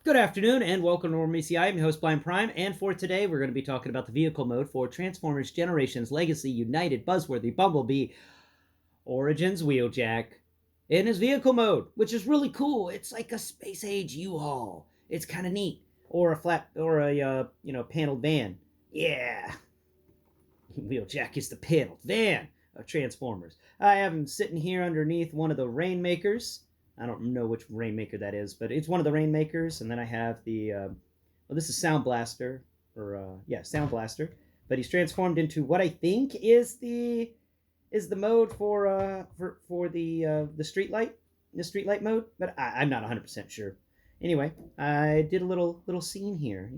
Good afternoon and welcome to M.M.E. I'm your host Blind Prime, and for today we're going to be talking about the vehicle mode for Transformers Generations Legacy United Buzzworthy Bumblebee Origins Wheeljack in his vehicle mode, which is really cool. It's like a space age U-Haul. It's kind of neat, or a flat, or a paneled van. Yeah, Wheeljack is the paneled van of Transformers. I have him sitting here underneath one of the Rainmakers. I don't know which Rainmaker that is, but it's one of the Rainmakers. And then I have the, this is Sound Blaster, Sound Blaster. But he's transformed into what I think is the mode for the streetlight mode, but I'm not 100% sure. Anyway, I did a little scene here,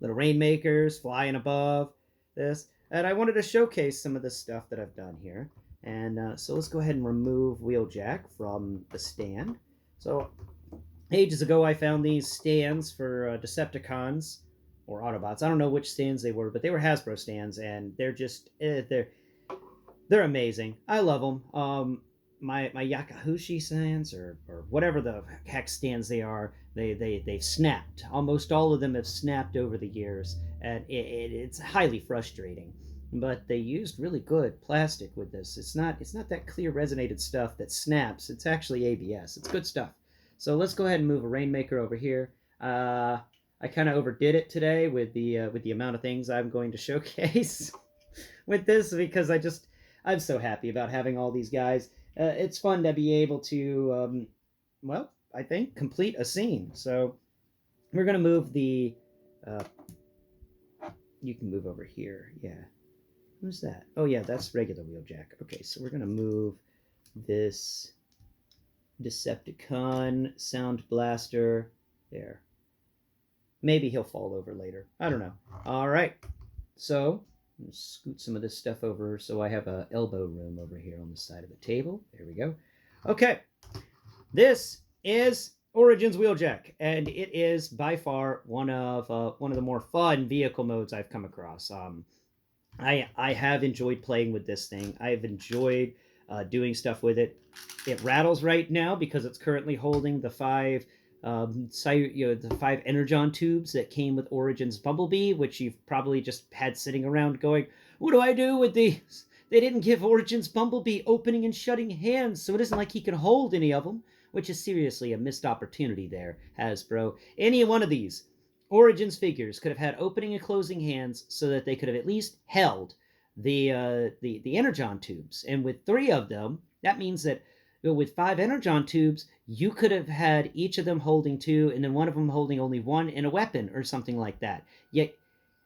little Rainmakers flying above this, and I wanted to showcase some of the stuff that I've done here. And so let's go ahead and remove Wheeljack from the stand. So ages ago, I found these stands for Decepticons or Autobots. I don't know which stands they were, but they were Hasbro stands, and they're just they're amazing. I love them. My Yakahushi stands or whatever the heck stands they are, they've snapped. Almost all of them have snapped over the years, and it's highly frustrating. But they used really good plastic with this. It's not that clear resonated stuff that snaps. It's actually ABS. It's good stuff. So let's go ahead and move a Rainmaker over here. I kind of overdid it today with the amount of things I'm going to showcase with this, because I'm so happy about having all these guys. It's fun to be able to, I think, complete a scene. So we're going to move the... you can move over here, yeah. Who's that? Oh, yeah, that's regular Wheeljack. Okay, so we're going to move this Decepticon Sound Blaster there. Maybe he'll fall over later. I don't know. All right, so I'm going to scoot some of this stuff over so I have a elbow room over here on the side of the table. There we go. Okay, this is Origins Wheeljack, and it is by far one of the more fun vehicle modes I've come across. I have enjoyed playing with this thing. I've enjoyed doing stuff with it. It rattles right now because it's currently holding the five energon tubes that came with Origins Bumblebee, which you've probably just had sitting around going, what do I do with these? They didn't give Origins Bumblebee opening and shutting hands, so it isn't like he can hold any of them, which is seriously a missed opportunity there, Hasbro. Any one of these Origins figures could have had opening and closing hands so that they could have at least held the energon tubes. And with 3 of them, that means that with 5 energon tubes, you could have had each of them holding 2, and then one of them holding only 1 in a weapon or something like that. Yet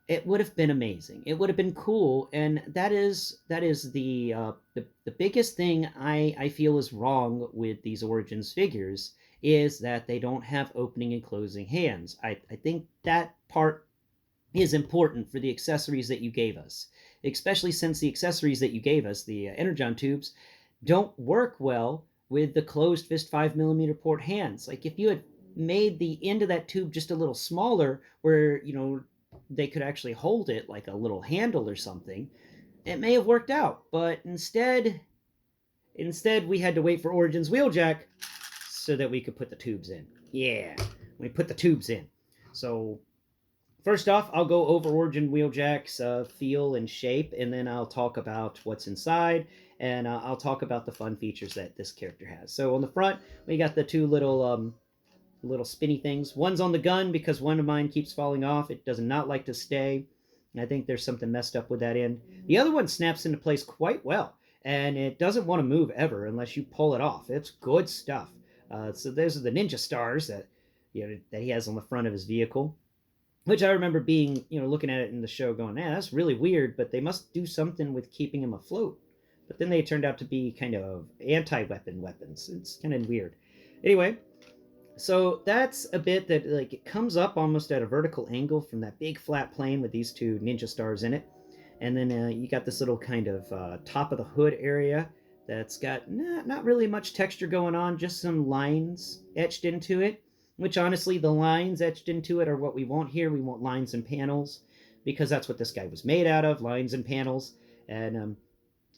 it would have been amazing. It would have been cool, and that is the biggest thing I feel is wrong with these Origins figures, is that they don't have opening and closing hands. I think that part is important for the accessories that you gave us, especially since the accessories that you gave us, the energon tubes, don't work well with the closed fist 5mm port hands. Like, if you had made the end of that tube just a little smaller, where they could actually hold it like a little handle or something, it may have worked out. But instead we had to wait for Origins Wheeljack so that we could put the tubes in. Yeah, we put the tubes in. So first off, I'll go over Origin Wheeljack's feel and shape, and then I'll talk about what's inside, and I'll talk about the fun features that this character has. So on the front, we got the 2 little spinny things. One's on the gun because one of mine keeps falling off. It does not like to stay. I think there's something messed up with that end. The other one snaps into place quite well, and it doesn't want to move ever unless you pull it off. It's good stuff. So those are the Ninja Stars that that he has on the front of his vehicle, which I remember being, looking at it in the show going, that's really weird, but they must do something with keeping him afloat. But then they turned out to be kind of anti-weapon weapons. It's kind of weird. Anyway, so that's a bit that, like, it comes up almost at a vertical angle from that big flat plane with these 2 Ninja Stars in it. And then you got this little kind of top of the hood area that's got not really much texture going on, just some lines etched into it, which honestly, the lines etched into it are what we want here. We want lines and panels, because that's what this guy was made out of, lines and panels. And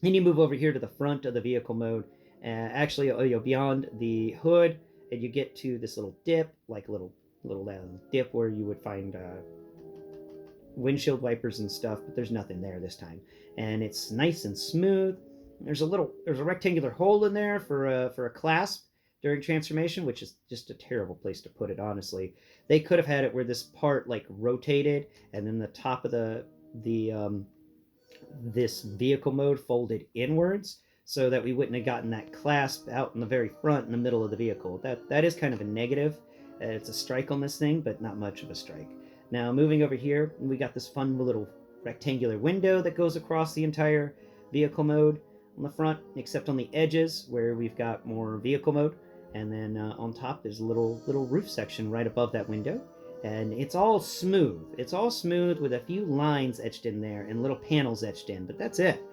then you move over here to the front of the vehicle mode, actually beyond the hood, and you get to this little dip, like a little little dip where you would find windshield wipers and stuff, but there's nothing there this time, and it's nice and smooth. There's a rectangular hole in there for a clasp during transformation, which is just a terrible place to put it. Honestly, they could have had it where this part like rotated, and then the top of the this vehicle mode folded inwards, so that we wouldn't have gotten that clasp out in the very front in the middle of the vehicle. That is kind of a negative. It's a strike on this thing, but not much of a strike. Now moving over here, we got this fun little rectangular window that goes across the entire vehicle mode on the front, except on the edges where we've got more vehicle mode. And then on top there's a little roof section right above that window. And it's all smooth. It's all smooth with a few lines etched in there and little panels etched in, but that's it.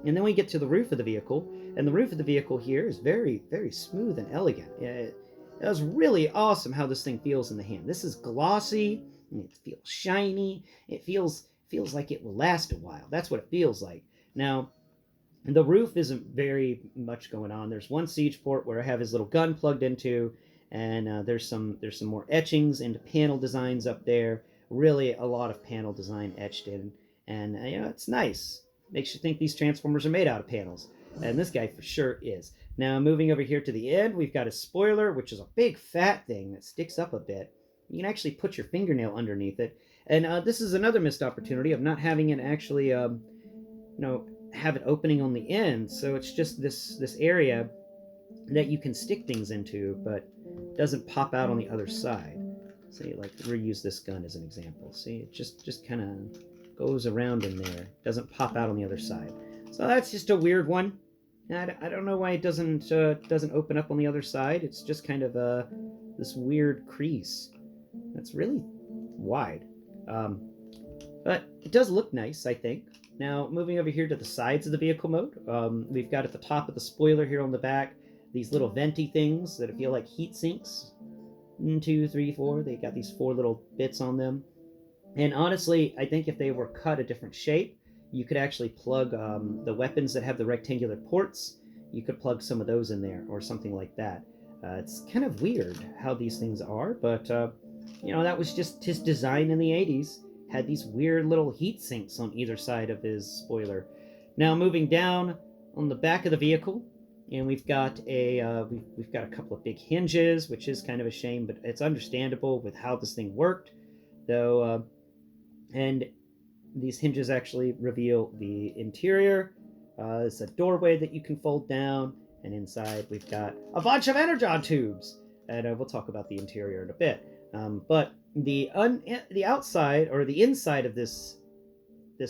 And then we get to the roof of the vehicle, and the roof of the vehicle here is very, very smooth and elegant. It was really awesome how this thing feels in the hand. This is glossy, and it feels shiny. It feels like it will last a while. That's what it feels like. Now, the roof isn't very much going on. There's one siege port where I have his little gun plugged into, and there's some more etchings into panel designs up there. Really a lot of panel design etched in, and it's nice. Makes you think these transformers are made out of panels, and this guy for sure is. Now moving over here to the end, we've got a spoiler, which is a big fat thing that sticks up a bit. You can actually put your fingernail underneath it, and this is another missed opportunity of not having it actually have it opening on the end. So it's just this area that you can stick things into, but doesn't pop out on the other side. See, like reuse this gun as an example. See, it just kind of goes around in there, doesn't pop out on the other side. So that's just a weird one. I don't know why it doesn't open up on the other side. It's just kind of this weird crease that's really wide, but it does look nice, I think. Now moving over here to the sides of the vehicle mode, we've got at the top of the spoiler here on the back these little venti things that feel like heat sinks. 1, 2, 3, 4. They got these 4 little bits on them. And honestly, I think if they were cut a different shape, you could actually plug the weapons that have the rectangular ports. You could plug some of those in there or something like that. It's kind of weird how these things are, but that was just his design in the 80s. Had these weird little heat sinks on either side of his spoiler. Now moving down on the back of the vehicle, and we've got we've got a couple of big hinges, which is kind of a shame, but it's understandable with how this thing worked, though. And these hinges actually reveal the interior. It's a doorway that you can fold down, and inside we've got a bunch of energon tubes, and we'll talk about the interior in a bit. But the outside or the inside of this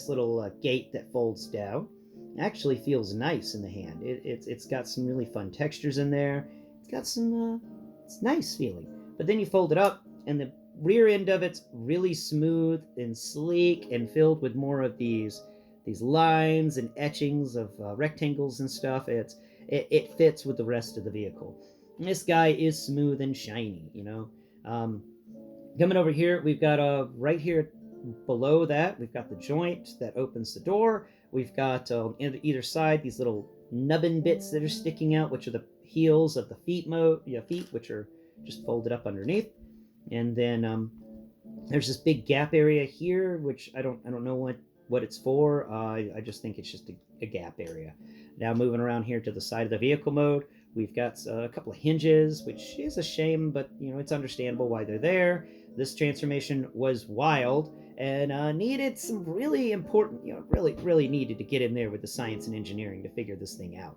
little gate that folds down actually feels nice in the hand. It's got some really fun textures in there. It's got some it's nice feeling. But then you fold it up, and the rear end of it's really smooth and sleek and filled with more of these lines and etchings of rectangles and stuff. It fits with the rest of the vehicle. And this guy is smooth and shiny, Coming over here, we've got right here below that, we've got the joint that opens the door. We've got either side these little nubbin bits that are sticking out, which are the heels of the feet, which are just folded up underneath. And then there's this big gap area here, which I don't know what it's for. I just think it's just a gap area. Now moving around here to the side of the vehicle mode, we've got a couple of hinges, which is a shame, but it's understandable why they're there. This transformation was wild and needed some really important, really needed to get in there with the science and engineering to figure this thing out.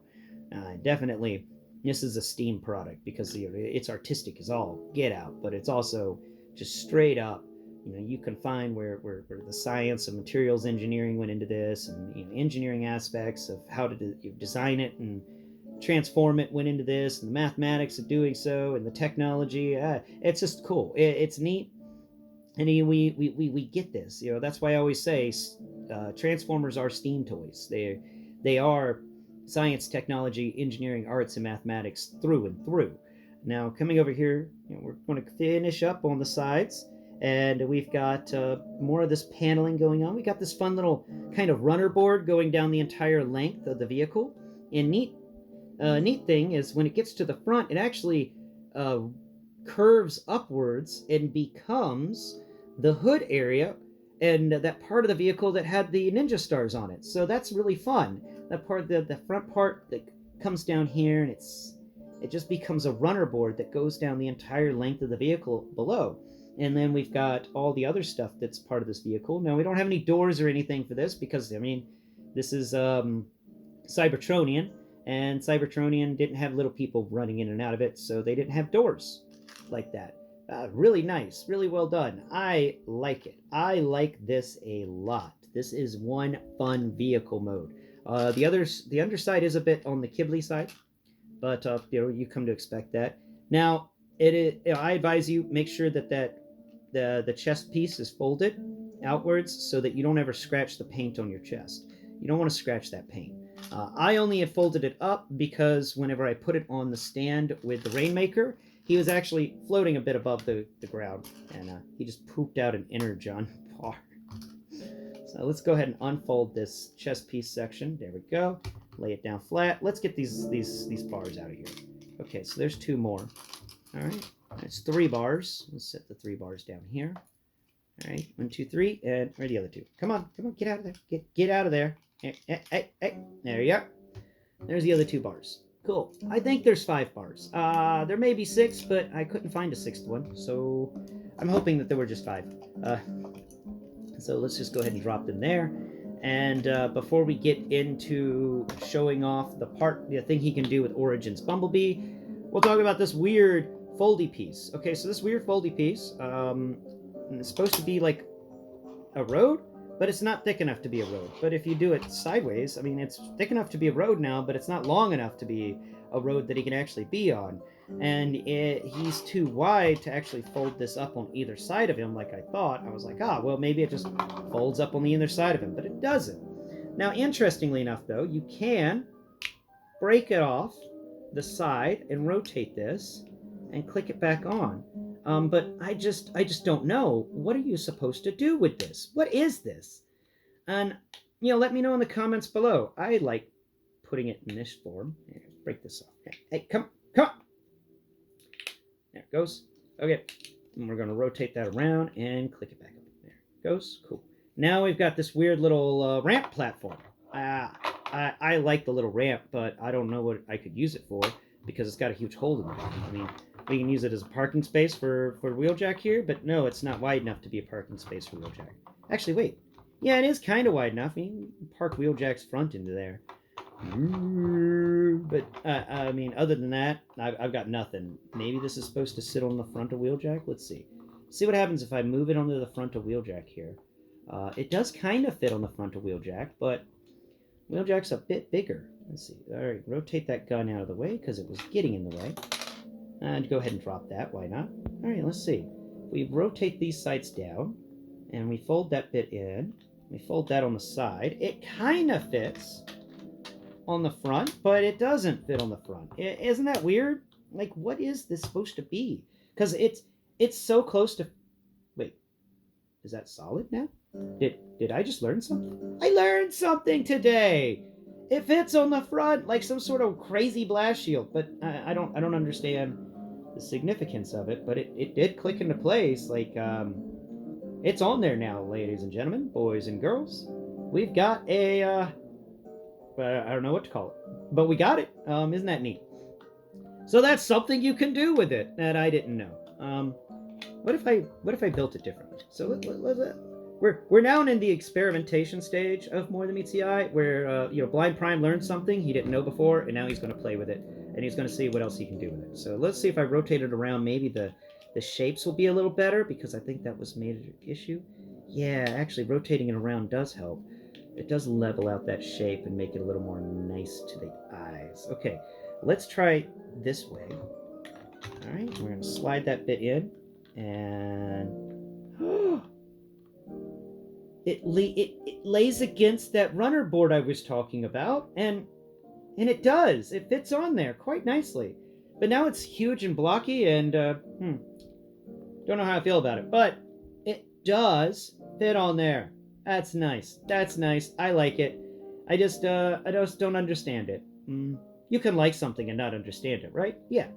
Definitely, this is a STEAM product because it's artistic as all get out, but it's also just straight up. You can find where the science and materials engineering went into this, and engineering aspects of how to design it and transform it went into this, and the mathematics of doing so, and the technology. It's just cool. It's neat, and we get this. That's why I always say Transformers are STEAM toys. They are science, technology, engineering, arts, and mathematics through and through. Now coming over here, we're going to finish up on the sides. And we've got more of this paneling going on. We got this fun little kind of runner board going down the entire length of the vehicle. And neat thing is when it gets to the front, it actually curves upwards and becomes the hood area and that part of the vehicle that had the ninja stars on it. So that's really fun. That part, the front part that comes down here, and it just becomes a runner board that goes down the entire length of the vehicle below. And then we've got all the other stuff that's part of this vehicle. Now, we don't have any doors or anything for this because, I mean, this is Cybertronian, and Cybertronian didn't have little people running in and out of it, so they didn't have doors like that. Really nice, really well done. I like it. I like this a lot. This is one fun vehicle mode. The underside is a bit on the Ghibli side, but you come to expect that. Now, I advise you make sure that the chest piece is folded outwards so that you don't ever scratch the paint on your chest. You don't want to scratch that paint. I only had folded it up because whenever I put it on the stand with the Rainmaker, he was actually floating a bit above the ground, and he just pooped out an energon bar. So let's go ahead and unfold this chest piece section. There we go. Lay it down flat. Let's get these bars out of here. Okay, so there's 2 more. All right, that's 3 bars. Let's set the 3 bars down here. All right, 1, 2, 3, and where are the other 2? Come on, get out of there. Get out of there. Hey. There you go. There's the other 2 bars. Cool. I think there's 5 bars. There may be 6, but I couldn't find a 6th one, so I'm hoping that there were just 5. So let's just go ahead and drop them there. And before we get into showing off the thing he can do with Origins Bumblebee, we'll talk about this weird foldy piece. Okay, so this weird foldy piece, it's supposed to be like a road, but it's not thick enough to be a road. But if you do it sideways, I mean, it's thick enough to be a road now, but it's not long enough to be a road that he can actually be on. And he's too wide to actually fold this up on either side of him like I thought. I was like, well, maybe it just folds up on the inner side of him, but it doesn't. Now, interestingly enough, though, you can break it off the side and rotate this and click it back on. But I just don't know. What are you supposed to do with this? What is this? And, let me know in the comments below. I like putting it in this form. Here, break this off. Hey, come on. There it goes. Okay. And we're going to rotate that around and click it back up. There it goes. Cool. Now we've got this weird little ramp platform. I like the little ramp, but I don't know what I could use it for because it's got a huge hole in it. I mean, we can use it as a parking space for Wheeljack here, but no, it's not wide enough to be a parking space for Wheeljack. Actually, wait. Yeah, it is kind of wide enough. You can park Wheeljack's front into there. But, I mean, other than that, I've got nothing. Maybe this is supposed to sit on the front of Wheeljack? Let's see. See what happens if I move it onto the front of Wheeljack here. It does kind of fit on the front of Wheeljack, but Wheeljack's a bit bigger. Let's see. All right, rotate that gun out of the way because it was getting in the way. And go ahead and drop that. Why not? All right, let's see. We rotate these sides down, and we fold that bit in. We fold that on the side. It kind of fits on the front, but it doesn't fit on the front. Isn't that weird? Like, what is this supposed to be? Because it's so close to... Wait, is that solid now? Did I just learn something? I learned something today! It fits on the front like some sort of crazy blast shield, but I don't understand the significance of it, but it did click into place. Like, it's on there now, ladies and gentlemen, boys and girls. We've got a, I don't know what to call it, but we got it. Isn't that neat? So that's something you can do with it that I didn't know. What if I built it differently? So we're now in the experimentation stage of More Than Meets the Eye, where Blind Prime learned something he didn't know before, and now he's going to play with it, and he's going to see what else he can do with it. So let's see if I rotate it around. Maybe the shapes will be a little better, because I think that was made an issue. Yeah, actually, rotating it around does help. It does level out that shape and make it a little more nice to the eyes. Okay, let's try this way. All right, we're going to slide that bit in, and it lays against that runner board I was talking about, and it does. It fits on there quite nicely. But now it's huge and blocky, and don't know how I feel about it, but it does fit on there. That's nice. That's nice. I like it. I just don't understand it. You can like something and not understand it, right? Yeah.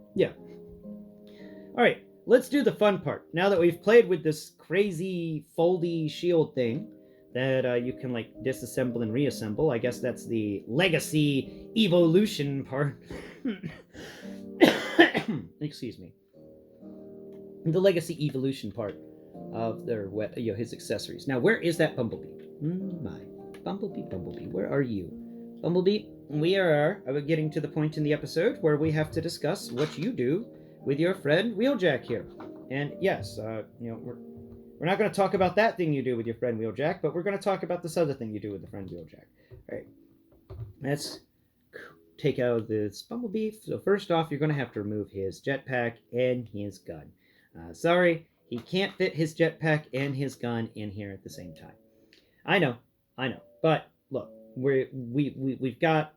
All right. let's do the fun part. Now that we've played with this crazy foldy shield thing that you can, like, disassemble and reassemble, I guess that's the Legacy Evolution part. Excuse me. The Legacy Evolution part of his accessories. Now, where is that Bumblebee? My Bumblebee, where are you? Bumblebee, we are getting to the point in the episode where we have to discuss what you do with your friend Wheeljack here. And yes, we're not going to talk about that thing you do with your friend Wheeljack, but we're going to talk about this other thing you do with the friend Wheeljack. All right, let's take out this Bumblebee. So first off, you're going to have to remove his jetpack and his gun. Sorry, he can't fit his jetpack and his gun in here at the same time. I know, but look, we've got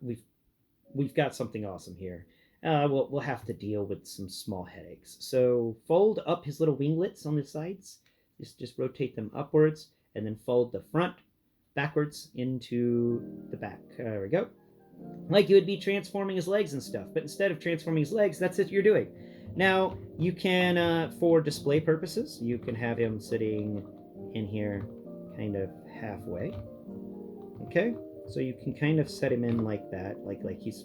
something awesome here. We'll have to deal with some small headaches. So fold up his little winglets on the sides. Just rotate them upwards, and then fold the front backwards into the back. There we go. Like you would be transforming his legs and stuff, but instead of transforming his legs, that's what you're doing. Now, you can, for display purposes, you can have him sitting in here kind of halfway. Okay? So you can kind of set him in like that, like he's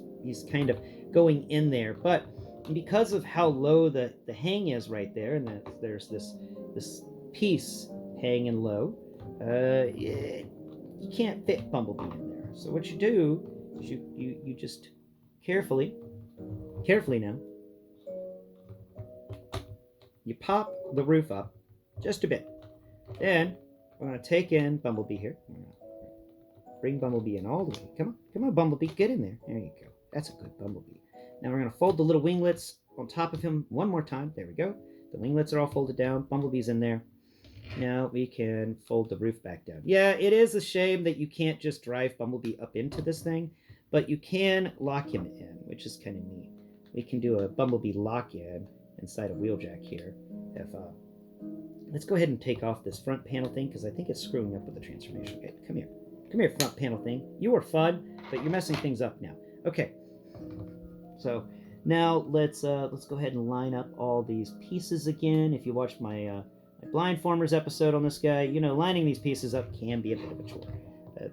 kind of going in there. But because of how low the hang is right there, and there's this piece hanging low, you can't fit Bumblebee in there. So what you do is you just carefully now, you pop the roof up just a bit. Then we're going to take in Bumblebee here. Bring Bumblebee in all the way. Come on, Bumblebee, get in there. There you go. That's a good Bumblebee. Now we're going to fold the little winglets on top of him one more time. There we go. The winglets are all folded down. Bumblebee's in there. Now we can fold the roof back down. Yeah, it is a shame that you can't just drive Bumblebee up into this thing, but you can lock him in, which is kind of neat. We can do a Bumblebee lock-in inside of Wheeljack here. Let's go ahead and take off this front panel thing, because I think it's screwing up with the transformation. Okay, come here, front panel thing. You were fun, but you're messing things up now. Okay, so now let's go ahead and line up all these pieces again. If you watched my Blindformers episode on this guy, lining these pieces up can be a bit of a chore.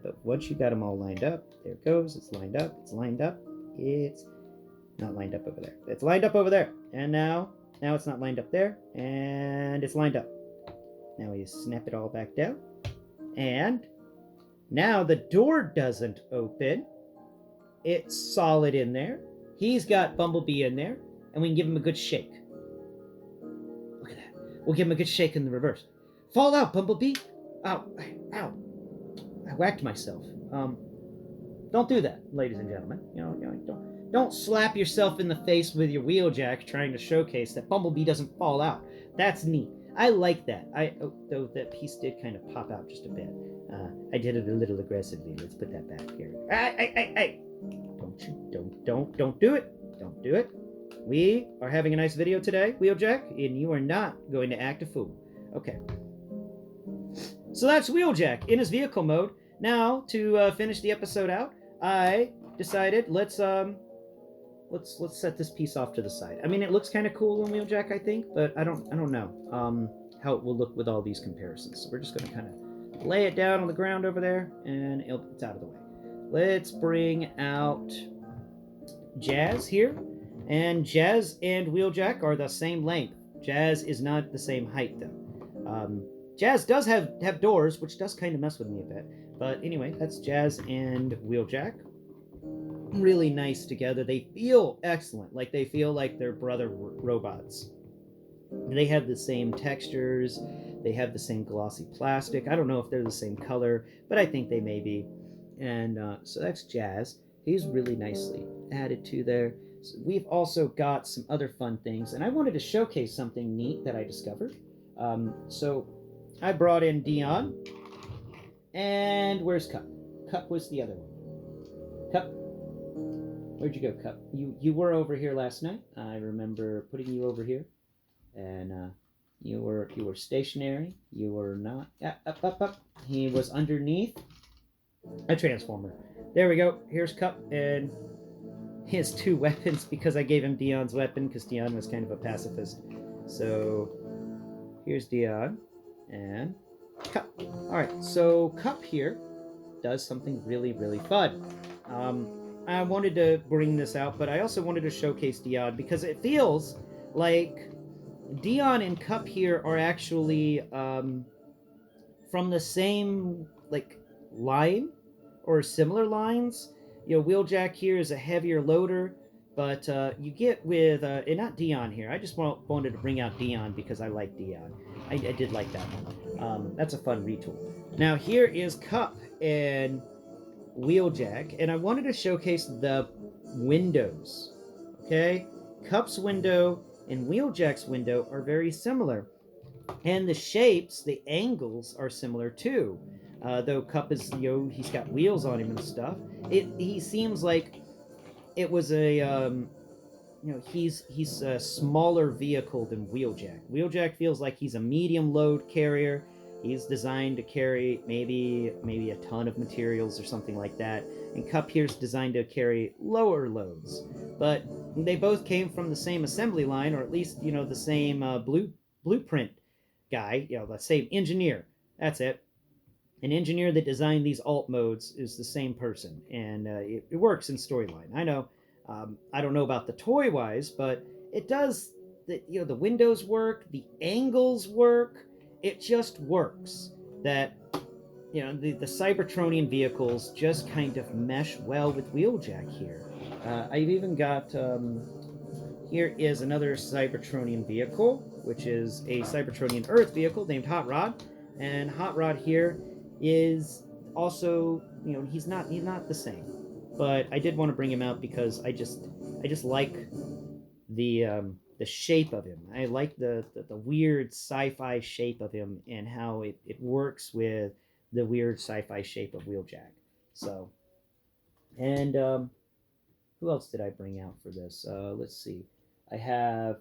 But once you got them all lined up, there it goes. It's lined up. It's lined up. It's not lined up over there. It's lined up over there. And now it's not lined up there. And it's lined up. Now we snap it all back down. And now the door doesn't open. It's solid in there. He's got Bumblebee in there. And we can give him a good shake. Look at that. We'll give him a good shake in the reverse. Fall out, Bumblebee. Ow. Ow. I whacked myself. Don't do that, ladies and gentlemen. Don't slap yourself in the face with your Wheeljack trying to showcase that Bumblebee doesn't fall out. That's neat. I like that. Though that piece did kind of pop out just a bit. I did it a little aggressively. Let's put that back here. Hey! Don't do it. Don't do it. We are having a nice video today, Wheeljack, and you are not going to act a fool. Okay. So that's Wheeljack in his vehicle mode. Now, to finish the episode out, I decided let's set this piece off to the side. I mean, it looks kind of cool on Wheeljack, I think, but I don't know how it will look with all these comparisons. So we're just going to kind of lay it down on the ground over there, and it's out of the way. Let's bring out Jazz here, and Jazz and Wheeljack are the same length. Jazz is not the same height though. Jazz does have doors, which does kind of mess with me a bit. But anyway, that's Jazz and Wheeljack. Really nice together. They feel excellent. Like they feel like they're brother robots. They have the same textures. They have the same glossy plastic. I don't know if they're the same color, but I think they may be. And so that's Jazz. He's really nicely added to there. So we've also got some other fun things. And I wanted to showcase something neat that I discovered. So I brought in Dion. And where's Cup? Cup was the other one. Cup. Where'd you go, Cup? You were over here last night. I remember putting you over here. And you were stationary. You were not. Up. He was underneath a transformer. There we go. Here's Cup and his two weapons, because I gave him Dion's weapon because Dion was kind of a pacifist. So here's Dion and Cup. All right, so Cup here does something really, really fun. Um, I wanted to bring this out, but I also wanted to showcase Dion because it feels like Dion and Cup here are actually from the same like line or similar lines. You know, Wheeljack here is a heavier loader, but you get with and not Dion here. I just wanted to bring out Dion because I like Dion. I did like that one. That's a fun retool. Now here is Cup and Wheeljack, and I wanted to showcase the windows. Okay, Cup's window and Wheeljack's window are very similar. And the shapes, the angles are similar too. Though Cup is, he's got wheels on him and stuff. He seems like it was a, he's a smaller vehicle than Wheeljack. Wheeljack feels like he's a medium load carrier. He's designed to carry maybe a ton of materials or something like that. And Cup here's designed to carry lower loads. But they both came from the same assembly line, or at least the same blueprint guy, the same engineer. That's it. An engineer that designed these alt modes is the same person, and it works in storyline. I know. I don't know about the toy wise, but it does. The windows work, the angles work. It just works. That the Cybertronian vehicles just kind of mesh well with Wheeljack here. I've even got here is another Cybertronian vehicle, which is a Cybertronian Earth vehicle named Hot Rod. And Hot Rod here is also, he's not the same. But I did want to bring him out because I just like the shape of him. I like the weird sci-fi shape of him and how it works with the weird sci-fi shape of Wheeljack. So, and who else did I bring out for this? Let's see. I have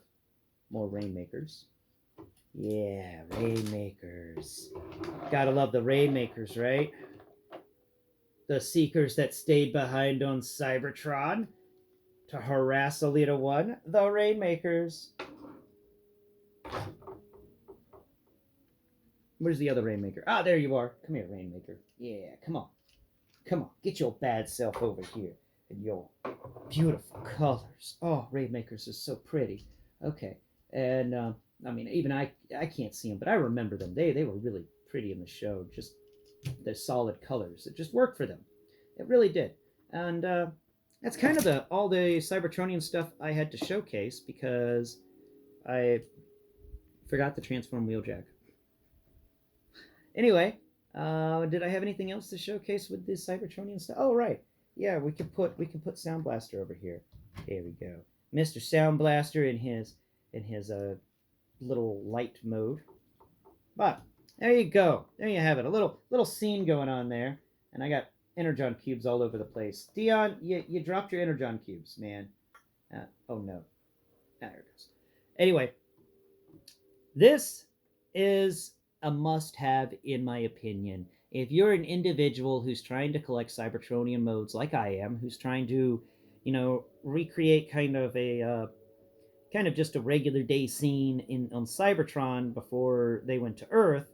more Rainmakers. Yeah, Rainmakers. Gotta love the Rainmakers, right? The Seekers that stayed behind on Cybertron to harass Elita 1. The Rainmakers. Where's the other Rainmaker? Ah, there you are. Come here, Rainmaker. Yeah, come on. Come on. Get your bad self over here. And your beautiful colors. Oh, Rainmakers is so pretty. Okay. And, I mean, even I can't see them, but I remember them. They were really pretty in the show. Just the solid colors. It just worked for them. It really did. And that's kind of all the Cybertronian stuff I had to showcase because I forgot to transform Wheeljack. Anyway, did I have anything else to showcase with this Cybertronian stuff? Oh, right. Yeah, we can put Sound Blaster over here. There we go. Mr. Sound Blaster in his little light mode. But there you go. There you have it. A little scene going on there. And I got Energon cubes all over the place. Dion, you dropped your Energon cubes, man. Oh no. There it goes. Anyway, this is a must-have in my opinion. If you're an individual who's trying to collect Cybertronian modes like I am, who's trying to, recreate kind of just a regular day scene on Cybertron before they went to Earth,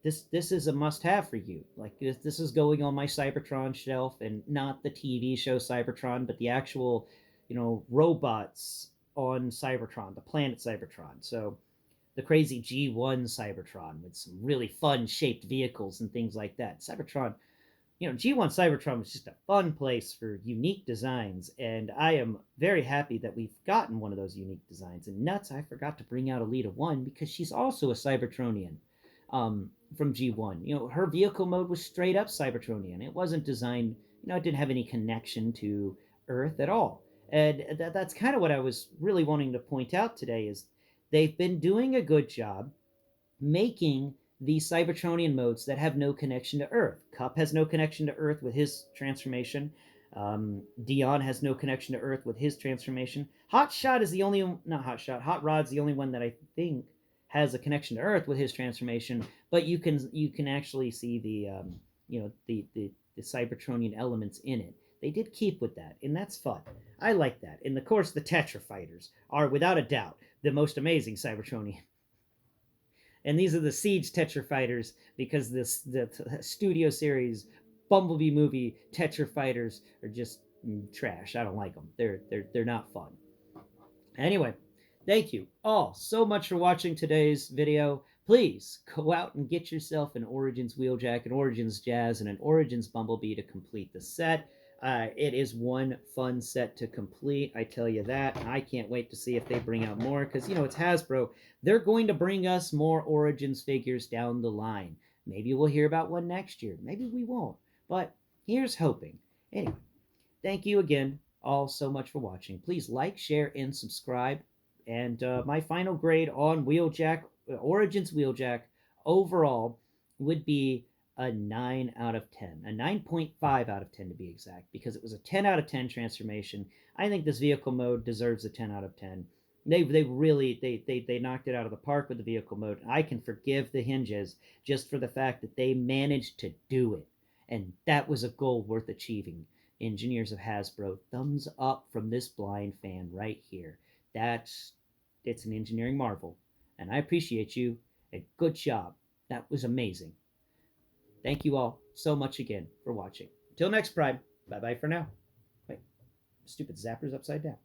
this is a must-have for you. Like this is going on my Cybertron shelf, and not the TV show Cybertron, but the actual, robots on Cybertron, the planet Cybertron. So the crazy G1 Cybertron with some really fun shaped vehicles and things like that. Cybertron, G1 Cybertron was just a fun place for unique designs, and I am very happy that we've gotten one of those unique designs. And nuts, I forgot to bring out Elita 1 because she's also a Cybertronian from G1. Her vehicle mode was straight up Cybertronian. It wasn't designed, it didn't have any connection to Earth at all. And that's kind of what I was really wanting to point out today is they've been doing a good job making these Cybertronian modes that have no connection to Earth. Cup has no connection to Earth with his transformation. Dion has no connection to Earth with his transformation. Hot Rod's the only one that I think has a connection to Earth with his transformation. But you can actually see the Cybertronian elements in it. They did keep with that, and that's fun. I like that. And of course, the Tetra Fighters are without a doubt the most amazing Cybertronian. And these are the Seige Tetra Fighters because the studio series Bumblebee movie Tetra Fighters are just trash. I don't like them. They're not fun. Anyway, thank you all so much for watching today's video. Please go out and get yourself an Origins Wheeljack, an Origins Jazz, and an Origins Bumblebee to complete the set. It is one fun set to complete, I tell you that. I can't wait to see if they bring out more, because, you know, it's Hasbro. They're going to bring us more Origins figures down the line. Maybe we'll hear about one next year. Maybe we won't. But here's hoping. Anyway, thank you again all so much for watching. Please like, share, and subscribe. And my final grade on Wheeljack, Origins Wheeljack, overall would be a 9 out of 10. A 9.5 out of 10 to be exact, because it was a 10 out of 10 transformation. I think this vehicle mode deserves a 10 out of 10. They really they knocked it out of the park with the vehicle mode. I can forgive the hinges just for the fact that they managed to do it. And that was a goal worth achieving. Engineers of Hasbro, thumbs up from this blind fan right here. It's an engineering marvel, and I appreciate you, and good job. That was amazing. Thank you all so much again for watching. Until next Prime, bye bye for now. Wait, stupid zapper's upside down.